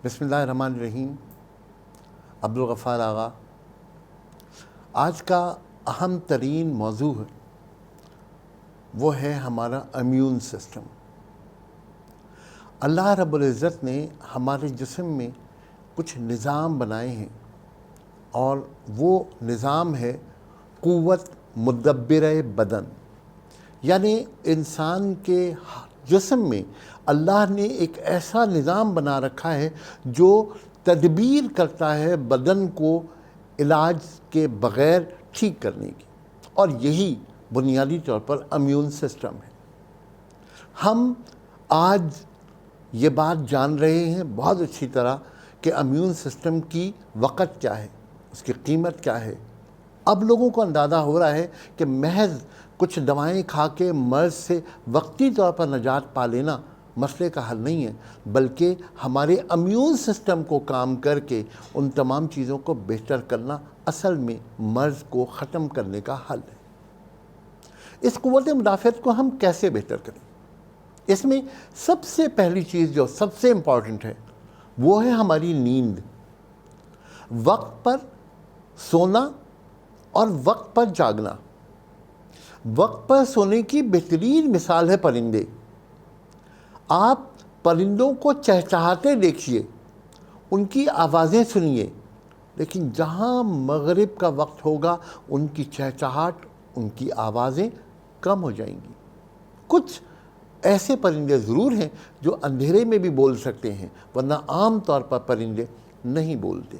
بسم اللہ الرحمن الرحیم. عبدالغفار آغا. آج کا اہم ترین موضوع ہے وہ ہے ہمارا امیون سسٹم. اللہ رب العزت نے ہمارے جسم میں کچھ نظام بنائے ہیں اور وہ نظام ہے قوت مدبر بدن. یعنی انسان کے جسم میں اللہ نے ایک ایسا نظام بنا رکھا ہے جو تدبیر کرتا ہے بدن کو علاج کے بغیر ٹھیک کرنے کی، اور یہی بنیادی طور پر امیون سسٹم ہے. ہم آج یہ بات جان رہے ہیں بہت اچھی طرح کہ امیون سسٹم کی وقت کیا ہے، اس کی قیمت کیا ہے. اب لوگوں کو اندازہ ہو رہا ہے کہ محض کچھ دوائیں کھا کے مرض سے وقتی طور پر نجات پا لینا مسئلے کا حل نہیں ہے، بلکہ ہمارے امیون سسٹم کو کام کر کے ان تمام چیزوں کو بہتر کرنا اصل میں مرض کو ختم کرنے کا حل ہے. اس قوت مدافعت کو ہم کیسے بہتر کریں؟ اس میں سب سے پہلی چیز جو سب سے امپورٹنٹ ہے وہ ہے ہماری نیند. وقت پر سونا اور وقت پر جاگنا. وقت پر سونے کی بہترین مثال ہے پرندے. آپ پرندوں کو چہچہاتے دیکھیے، ان کی آوازیں سنیے، لیکن جہاں مغرب کا وقت ہوگا ان کی چہچہاٹ، ان کی آوازیں کم ہو جائیں گی. کچھ ایسے پرندے ضرور ہیں جو اندھیرے میں بھی بول سکتے ہیں، ورنہ عام طور پر پرندے نہیں بولتے.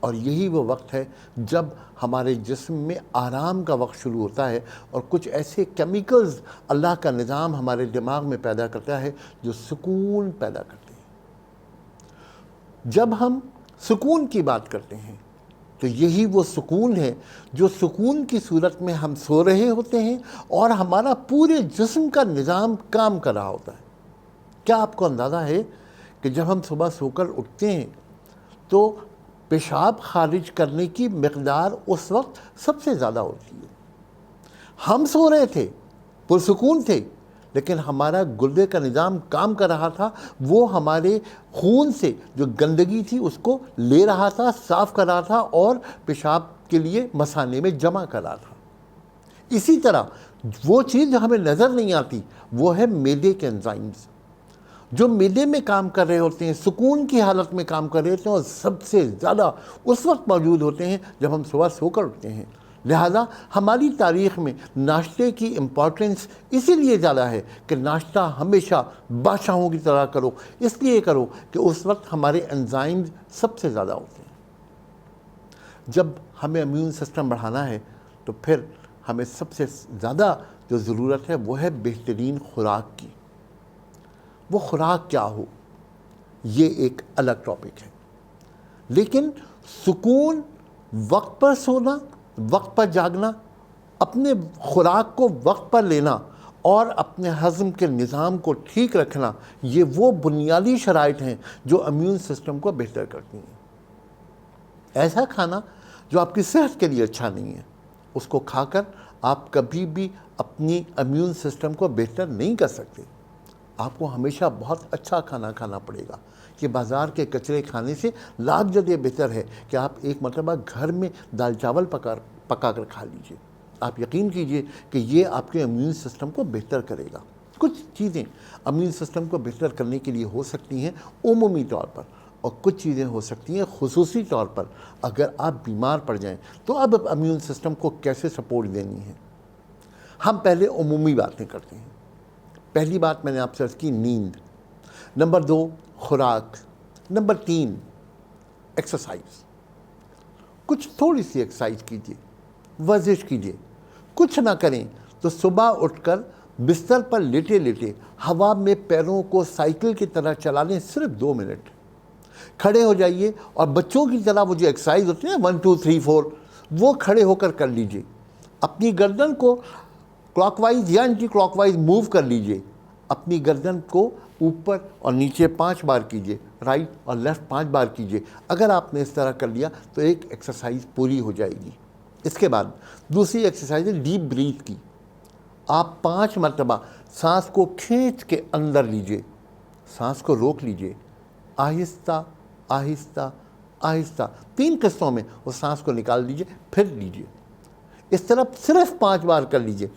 اور یہی وہ وقت ہے جب ہمارے جسم میں آرام کا وقت شروع ہوتا ہے، اور کچھ ایسے کیمیکلز اللہ کا نظام ہمارے دماغ میں پیدا کرتا ہے جو سکون پیدا کرتے ہیں. جب ہم سکون کی بات کرتے ہیں تو یہی وہ سکون ہے جو سکون کی صورت میں ہم سو رہے ہوتے ہیں اور ہمارا پورے جسم کا نظام کام کر رہا ہوتا ہے. کیا آپ کو اندازہ ہے کہ جب ہم صبح سو کر اٹھتے ہیں تو پیشاب خارج کرنے کی مقدار اس وقت سب سے زیادہ ہوتی ہے؟ ہم سو رہے تھے، پرسکون تھے، لیکن ہمارا گردے کا نظام کام کر رہا تھا. وہ ہمارے خون سے جو گندگی تھی اس کو لے رہا تھا، صاف کر رہا تھا اور پیشاب کے لیے مثانے میں جمع کر رہا تھا. اسی طرح وہ چیز جو ہمیں نظر نہیں آتی وہ ہے معدے کے انزائمز، جو معدے میں کام کر رہے ہوتے ہیں، سکون کی حالت میں کام کر رہے ہوتے ہیں، اور سب سے زیادہ اس وقت موجود ہوتے ہیں جب ہم صبح سو کر اٹھتے ہیں. لہذا ہماری تاریخ میں ناشتے کی امپورٹنس اسی لیے زیادہ ہے کہ ناشتہ ہمیشہ بادشاہوں کی طرح کرو، اس لیے کرو کہ اس وقت ہمارے انزائمز سب سے زیادہ ہوتے ہیں. جب ہمیں امیون سسٹم بڑھانا ہے تو پھر ہمیں سب سے زیادہ جو ضرورت ہے وہ ہے بہترین خوراک کی. وہ خوراک کیا ہو یہ ایک الگ ٹاپک ہے، لیکن سکون، وقت پر سونا، وقت پر جاگنا، اپنے خوراک کو وقت پر لینا اور اپنے ہضم کے نظام کو ٹھیک رکھنا، یہ وہ بنیادی شرائط ہیں جو امیون سسٹم کو بہتر کرتی ہیں. ایسا کھانا جو آپ کی صحت کے لیے اچھا نہیں ہے، اس کو کھا کر آپ کبھی بھی اپنی امیون سسٹم کو بہتر نہیں کر سکتے. آپ کو ہمیشہ بہت اچھا کھانا کھانا پڑے گا. یہ بازار کے کچرے کھانے سے لاکھ جگہ بہتر ہے کہ آپ ایک مرتبہ گھر میں دال چاول پکا کر کھا لیجئے. آپ یقین کیجئے کہ یہ آپ کے امیون سسٹم کو بہتر کرے گا. کچھ چیزیں امیون سسٹم کو بہتر کرنے کے لیے ہو سکتی ہیں عمومی طور پر، اور کچھ چیزیں ہو سکتی ہیں خصوصی طور پر. اگر آپ بیمار پڑ جائیں تو اب امیون سسٹم کو کیسے سپورٹ دینی ہے. ہم پہلے عمومی باتیں کرتے ہیں. پہلی بات میں نے آپ سے عرض کی نیند. نمبر 2 خوراک. Number 3 exercise. کچھ تھوڑی سی ایکسرسائز کیجیے، ورزش کیجیے. کچھ نہ کریں تو صبح اٹھ کر بستر پر لیٹے لیٹے ہوا میں پیروں کو سائیکل کی طرح چلا لیں صرف 2 منٹ. کھڑے ہو جائیے اور بچوں کی طرح وہ جو ایکسرسائز ہوتی ہے 1 2 3 4 وہ کھڑے ہو کر لیجیے. اپنی گردن کو کلاک وائز یا اینٹی کلاک وائز موو کر لیجئے. اپنی گردن کو اوپر اور نیچے 5 بار کیجئے، رائٹ اور لیفٹ 5 بار کیجئے. اگر آپ نے اس طرح کر لیا تو ایک ایکسرسائز پوری ہو جائے گی. اس کے بعد دوسری ایکسرسائز ہے ڈیپ بریتھ کی. آپ 5 مرتبہ سانس کو کھینچ کے اندر لیجئے، سانس کو روک لیجئے، آہستہ آہستہ آہستہ 3 قسطوں میں اس سانس کو نکال لیجئے، پھر لیجئے، اس طرح صرف 5 بار کر لیجئے۔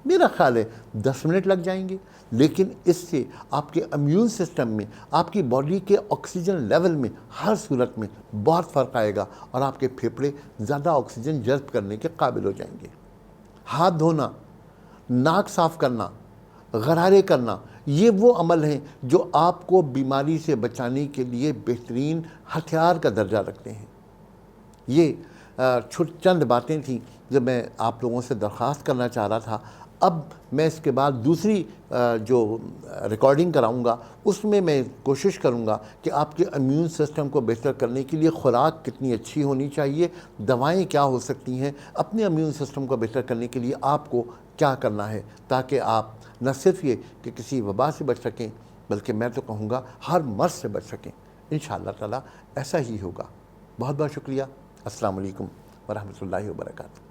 میرا خیال ہے 10 منٹ لگ جائیں گے، لیکن اس سے آپ کے امیون سسٹم میں، آپ کی باڈی کے آکسیجن لیول میں ہر صورت میں بہت فرق آئے گا، اور آپ کے پھیپھڑے زیادہ آکسیجن جذب کرنے کے قابل ہو جائیں گے۔ ہاتھ دھونا، ناک صاف کرنا، غرارے کرنا، یہ وہ عمل ہیں جو آپ کو بیماری سے بچانے کے لیے بہترین ہتھیار کا درجہ رکھتے ہیں۔ یہ چند باتیں تھیں جو میں آپ لوگوں سے درخواست کرنا چاہ رہا تھا۔ اب میں اس کے بعد دوسری جو ریکارڈنگ کراؤں گا، اس میں میں کوشش کروں گا کہ آپ کے امیون سسٹم کو بہتر کرنے کے لیے خوراک کتنی اچھی ہونی چاہیے، دوائیں کیا ہو سکتی ہیں، اپنے امیون سسٹم کو بہتر کرنے کے لیے آپ کو کیا کرنا ہے، تاکہ آپ نہ صرف یہ کہ کسی وبا سے بچ سکیں، بلکہ میں تو کہوں گا ہر مرض سے بچ سکیں۔ انشاءاللہ تعالیٰ ایسا ہی ہوگا۔ بہت بہت شکریہ۔ السلام علیکم ورحمۃ اللہ وبرکاتہ۔